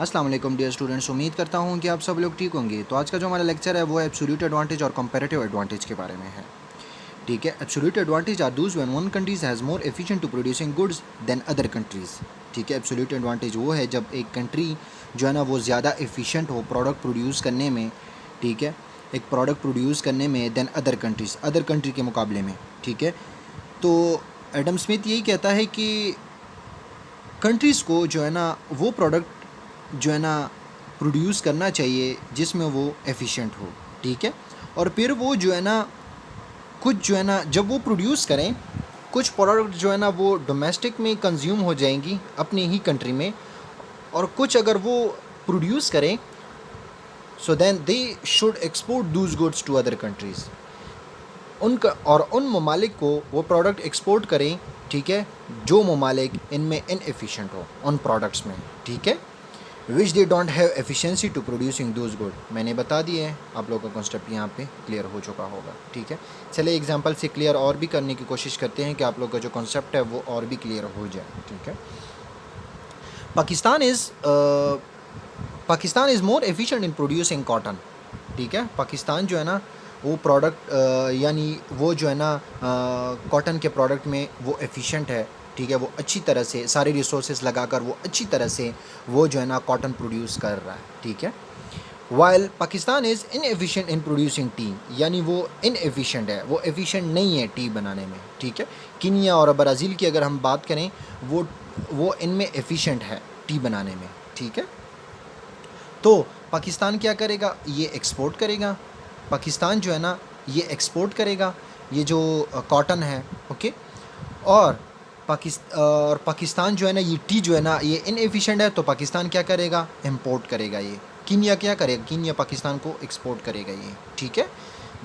अस्सलाम वालेकुम dear students, उम्मीद करता हूँ कि आप सब लोग ठीक होंगे। तो आज का जो हमारा लेक्चर है वो एब्सोल्यूट एडवांटेज और कंपैरेटिव एडवांटेज के बारे में है। ठीक है, absolute advantage are those when one countries has more efficient to producing goods than other countries. ठीक है, एब्सोल्यूट एडवांटेज वो है जब एक कंट्री जो है ना वो ज़्यादा एफिशिएंट हो प्रोडक्ट प्रोड्यूस करने में। ठीक है, एक प्रोडक्ट प्रोड्यूस करने में than other countries, other country के मुकाबले में। ठीक है, तो एडम स्मिथ यही कहता है कि कंट्रीज़ को जो है ना वो प्रोडक्ट जो है ना प्रोड्यूस करना चाहिए जिसमें वो एफिशिएंट हो। ठीक है, और फिर वो जो है ना कुछ जो है ना जब वो प्रोड्यूस करें, कुछ प्रोडक्ट जो है ना वो डोमेस्टिक में कंज्यूम हो जाएंगी अपनी ही कंट्री में, और कुछ अगर वो प्रोड्यूस करें so then they should export those goods to other countries. उनका और उन ममालिक को वो प्रोडक्ट एक्सपोर्ट करें। ठीक है, जो ममालिक इनमें इनएफिशिएंट हो उन प्रोडक्ट्स में। ठीक है, which they don't have efficiency to producing those good. मैंने बता दिए हैं, आप लोगों का कॉन्सेप्ट यहाँ पे क्लियर हो चुका होगा। ठीक है, चलिए एग्जांपल से क्लियर और भी करने की कोशिश करते हैं कि आप लोगों का जो कॉन्सेप्ट है वो और भी क्लियर हो जाए। ठीक है, Pakistan is more efficient in producing cotton. ठीक है, पाकिस्तान जो है ना वो प्रोडक्ट यानी वो जो है ना कॉटन के प्रोडक्ट में वो एफिशिएंट है। ठीक है, वो अच्छी तरह से सारे रिसोर्सेज लगाकर वो अच्छी तरह से वो जो है ना कॉटन प्रोड्यूस कर रहा है। ठीक है, while Pakistan is inefficient in producing T, यानी वो इनएफिशिएंट है, वो एफिशिएंट नहीं है टी बनाने में। ठीक है, कीनिया और ब्राज़ील की अगर हम बात करें वो इनमें एफिशिएंट है टी बनाने में। ठीक है, तो पाकिस्तान क्या करेगा, ये एक्सपोर्ट करेगा। पाकिस्तान जो है ना ये एक्सपोर्ट करेगा ये जो कॉटन है। ओके, और पाकिस्तान जो है ना ये टी जो है ना ये इनएफिशिएंट है, तो पाकिस्तान क्या करेगा, इंपोर्ट करेगा। ये कीनिया क्या करेगा, कीनिया पाकिस्तान को एक्सपोर्ट करेगा ये। ठीक है,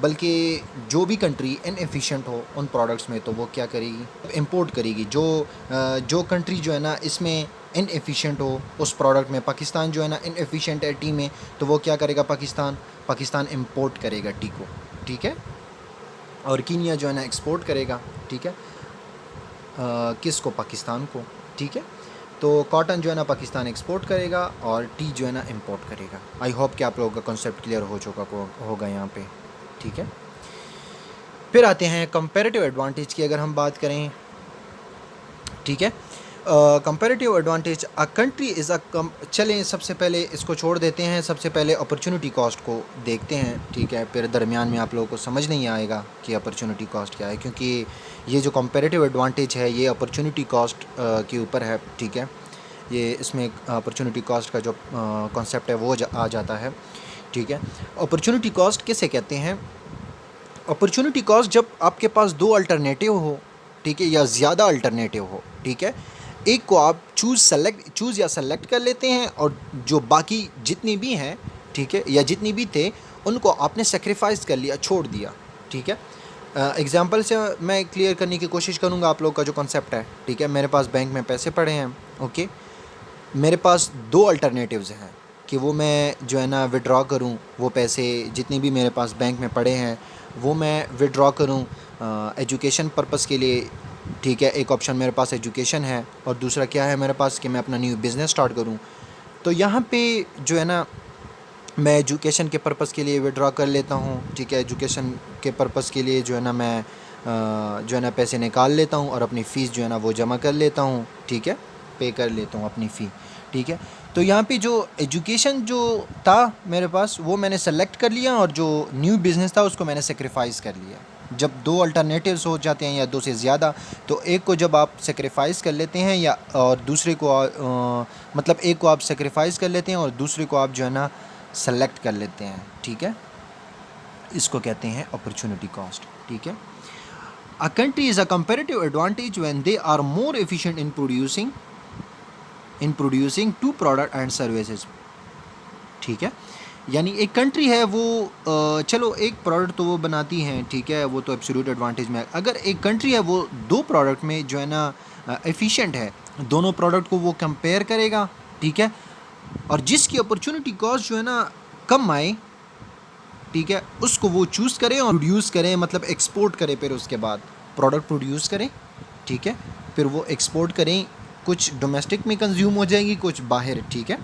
बल्कि जो भी कंट्री इनएफिशिएंट हो उन प्रोडक्ट्स में तो वो क्या करेगी, इंपोर्ट करेगी। जो कंट्री जो है ना इसमें इनएफिशिएंट हो उस प्रोडक्ट में, पाकिस्तान जो है ना इनएफिशिएंट है टी में, तो वो क्या करेगा, पाकिस्तान इंपोर्ट करेगा टी को। ठीक है, और कीनिया जो है ना एक्सपोर्ट करेगा। ठीक है, किसको, पाकिस्तान को। ठीक है, तो कॉटन जो है ना पाकिस्तान एक्सपोर्ट करेगा और टी जो है ना इंपोर्ट करेगा। आई होप कि आप लोगों का कॉन्सेप्ट क्लियर हो चुका होगा यहाँ पे। ठीक है, फिर आते हैं कंपैरेटिव एडवांटेज की अगर हम बात करें। ठीक है, comparative advantage a country is चलें सबसे पहले इसको छोड़ देते हैं, सबसे पहले अपॉर्चुनिटी कॉस्ट को देखते हैं। ठीक है, फिर दरमियान में आप लोगों को समझ नहीं आएगा कि अपॉर्चुनिटी कॉस्ट क्या है, क्योंकि ये जो कंपैरेटिव एडवांटेज है ये अपॉर्चुनिटी कॉस्ट के ऊपर है। ठीक है, ये इसमें अपॉर्चुनिटी कॉस्ट का जो कॉन्सेप्ट है वो आ जाता है। ठीक है, अपॉर्चुनिटी कॉस्ट किसे कहते हैं, अपॉर्चुनिटी कॉस्ट जब आपके पास दो अल्टरनेटिव हो, ठीक है, या ज़्यादा अल्टरनेटिव हो। ठीक है, एक को आप चूज़ या सेलेक्ट कर लेते हैं, और जो बाकी जितनी भी हैं, ठीक है, या जितनी भी थे उनको आपने सेक्रीफाइस कर लिया, छोड़ दिया। ठीक है, एग्जांपल से मैं क्लियर करने की कोशिश करूँगा आप लोग का जो कॉन्सेप्ट है। ठीक है, मेरे पास बैंक में पैसे पड़े हैं। ओके, मेरे पास दो अल्टरनेटिव्स हैं कि वो मैं जो है ना विड्रॉ करूँ, वो पैसे जितनी भी मेरे पास बैंक में पड़े हैं वो मैं विड्रॉ करूँ एजुकेशन पर्पस के लिए। ठीक है, एक ऑप्शन मेरे पास एजुकेशन है, और दूसरा क्या है मेरे पास कि मैं अपना न्यू बिज़नेस स्टार्ट करूँ। तो यहाँ पे जो है ना मैं एजुकेशन के पर्पस के लिए विड्रॉ कर लेता हूँ। ठीक है, एजुकेशन के पर्पस के लिए जो है ना मैं जो है ना पैसे निकाल लेता हूँ और अपनी फ़ीस जो है ना वो जमा कर लेता हूँ। ठीक है, पे कर लेता हूँ अपनी फ़ी। ठीक है, तो यहाँ पे जो एजुकेशन जो था मेरे पास वो मैंने सेलेक्ट कर लिया, और जो न्यू बिज़नेस था उसको मैंने सेक्रीफाइस कर लिया। जब दो अल्टरनेटिव्स हो जाते हैं या दो से ज़्यादा, तो एक को जब आप सेक्रीफाइस कर लेते हैं या और दूसरे को मतलब एक को आप सेक्रीफाइस कर लेते हैं और दूसरे को आप जो है ना सेलेक्ट कर लेते हैं। ठीक है, इसको कहते हैं अपॉर्चुनिटी कॉस्ट। ठीक है, a country is a comparative advantage when they are more efficient in producing two product and services. ठीक है, यानी एक कंट्री है वो चलो एक प्रोडक्ट तो वो बनाती हैं। ठीक है, वो तो एब्सोल्यूट एडवांटेज में। अगर एक कंट्री है वो दो प्रोडक्ट में जो है ना एफिशिएंट है, दोनों प्रोडक्ट को वो कंपेयर करेगा। ठीक है, और जिसकी अपॉर्चुनिटी कॉस्ट जो है ना कम आए, ठीक है, उसको वो चूज़ करें और प्रोड्यूस करें, मतलब एक्सपोर्ट करें। फिर उसके बाद प्रोडक्ट प्रोड्यूस करें। ठीक है, फिर वो एक्सपोर्ट करें, कुछ डोमेस्टिक में कंज्यूम हो जाएगी, कुछ बाहर। ठीक है,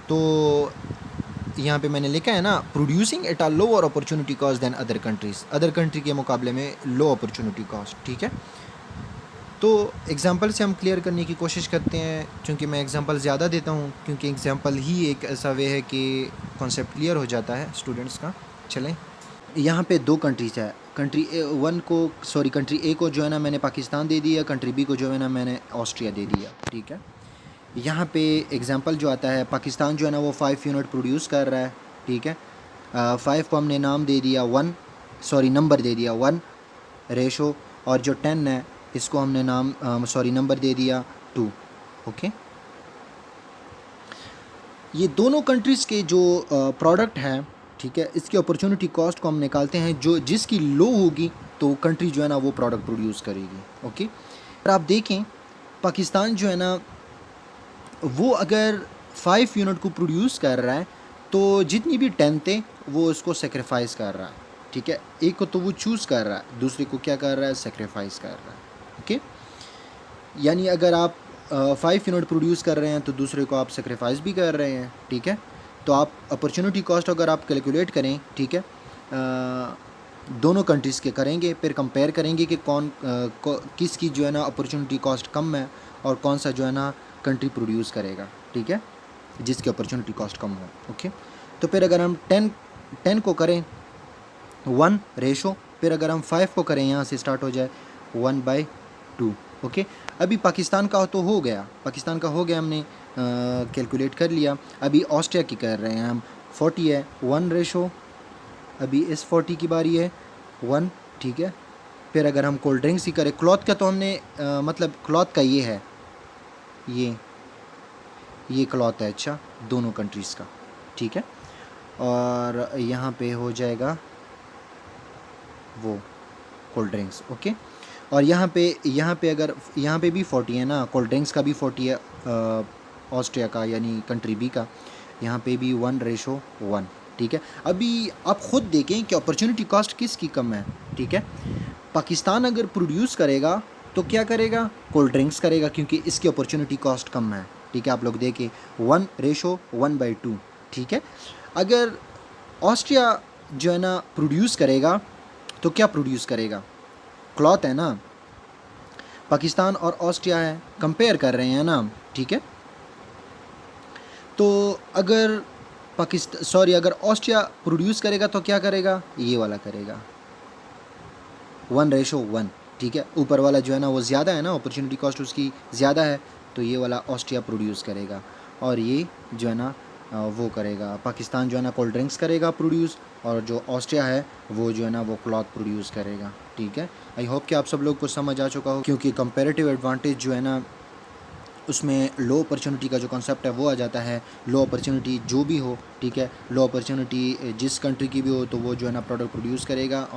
तो यहाँ पे मैंने लिखा है ना, producing at a lower opportunity cost than other countries, other country के मुकाबले में लो अपॉर्चुनिटी कॉस्ट, ठीक है। तो एग्ज़ाम्पल से हम क्लियर करने की कोशिश करते हैं, क्योंकि मैं एग्ज़ाम्पल ज़्यादा देता हूँ, क्योंकि एग्ज़ाम्पल ही एक ऐसा वे है कि कॉन्सेप्ट क्लियर हो जाता है स्टूडेंट्स का। चलें, यहाँ पे दो कंट्रीज़ है, कंट्री ए को जो है ना मैंने पाकिस्तान दे दिया, कंट्री बी को जो है ना मैंने ऑस्ट्रिया दे दिया, ठीक है। यहाँ पे एग्ज़ाम्पल जो आता है, पाकिस्तान जो है ना वो 5 यूनिट प्रोड्यूस कर रहा है, ठीक है। 5 को हमने नाम दे दिया नंबर दे दिया 1 रेशो, और जो 10 है इसको हमने नंबर दे दिया 2, ओके। ये दोनों कंट्रीज़ के जो प्रोडक्ट है, ठीक है, इसकी अपॉर्चुनिटी कॉस्ट को हम निकालते हैं, जो जिसकी लो होगी तो कंट्री जो है ना वो प्रोडक्ट प्रोड्यूस करेगी, ओके। और आप देखें पाकिस्तान जो है ना वो अगर 5 यूनिट को प्रोड्यूस कर रहा है तो जितनी भी 10 थे वो उसको सेक्रीफाइस कर रहा है, ठीक है। एक को तो वो चूज़ कर रहा है, दूसरे को क्या कर रहा है, सेक्रीफाइस कर रहा है, ओके। यानी अगर आप 5 यूनिट प्रोड्यूस कर रहे हैं तो दूसरे को आप सेक्रीफाइस भी कर रहे हैं, ठीक है। तो आप अपॉर्चुनिटी कॉस्ट अगर आप कैलकुलेट करें, ठीक है, दोनों कंट्रीज़ के करेंगे, फिर कंपेयर करेंगे कि किसकी जो है ना अपॉर्चुनिटी कॉस्ट कम है और कौन सा जो है ना कंट्री प्रोड्यूस करेगा, ठीक है, जिसकी अपॉर्चुनिटी कॉस्ट कम हो, ओके। तो फिर अगर हम 10 को करें 1 रेशो, फिर अगर हम 5 को करें, यहाँ से स्टार्ट हो जाए 1/2, ओके। अभी पाकिस्तान का तो हो गया, हमने कैलकुलेट कर लिया। अभी ऑस्ट्रिया की कर रहे हैं हम, 40 है 1 रेशो, अभी इस 40 की बारी है 1, ठीक है। फिर अगर हम कोल्ड ड्रिंक्स ही करें, क्लॉथ का तो हमने मतलब क्लॉथ का ये है, ये क्लॉथ है, अच्छा, दोनों कंट्रीज़ का, ठीक है। और यहाँ पे हो जाएगा वो कोल्ड ड्रिंक्स, ओके। और यहाँ पे अगर यहाँ पे भी 40 है ना, कोल्ड ड्रिंक्स का भी 40 है ऑस्ट्रिया का यानी कंट्री बी का, यहाँ पे भी 1:1, ठीक है। अभी आप ख़ुद देखें कि अपॉर्चुनिटी कॉस्ट किसकी कम है, ठीक है। पाकिस्तान अगर प्रोड्यूस करेगा तो क्या करेगा, कोल्ड ड्रिंक्स करेगा, क्योंकि इसकी अपॉर्चुनिटी कॉस्ट कम है, ठीक है। आप लोग देखें 1:1/2, ठीक है। अगर ऑस्ट्रिया जो है ना प्रोड्यूस करेगा तो क्या प्रोड्यूस करेगा, क्लॉथ है ना। पाकिस्तान और ऑस्ट्रिया है, कंपेयर कर रहे हैं ना, ठीक है। तो अगर अगर ऑस्ट्रिया प्रोड्यूस करेगा तो क्या करेगा, ये वाला करेगा 1:1, ठीक है। ऊपर वाला जो है ना वो ज़्यादा है ना, अपॉर्चुनिटी कॉस्ट उसकी ज़्यादा है, तो ये वाला ऑस्ट्रिया प्रोड्यूस करेगा, और ये जो है ना वो करेगा, पाकिस्तान जो है ना कोल्ड ड्रिंक्स करेगा प्रोड्यूस, और जो ऑस्ट्रिया है वो जो है ना वो क्लॉथ प्रोड्यूस करेगा, ठीक है। आई होप कि आप सब लोग को समझ आ चुका हो, क्योंकि कंपैरेटिव एडवांटेज जो है ना उसमें लो अपॉर्चुनिटी का जो कॉन्सेप्ट है वो आ जाता है। लो अपॉर्चुनिटी जो भी हो, ठीक है, लो अपॉर्चुनिटी जिस कंट्री की भी हो तो वो जो है ना प्रोडक्ट प्रोड्यूस करेगा।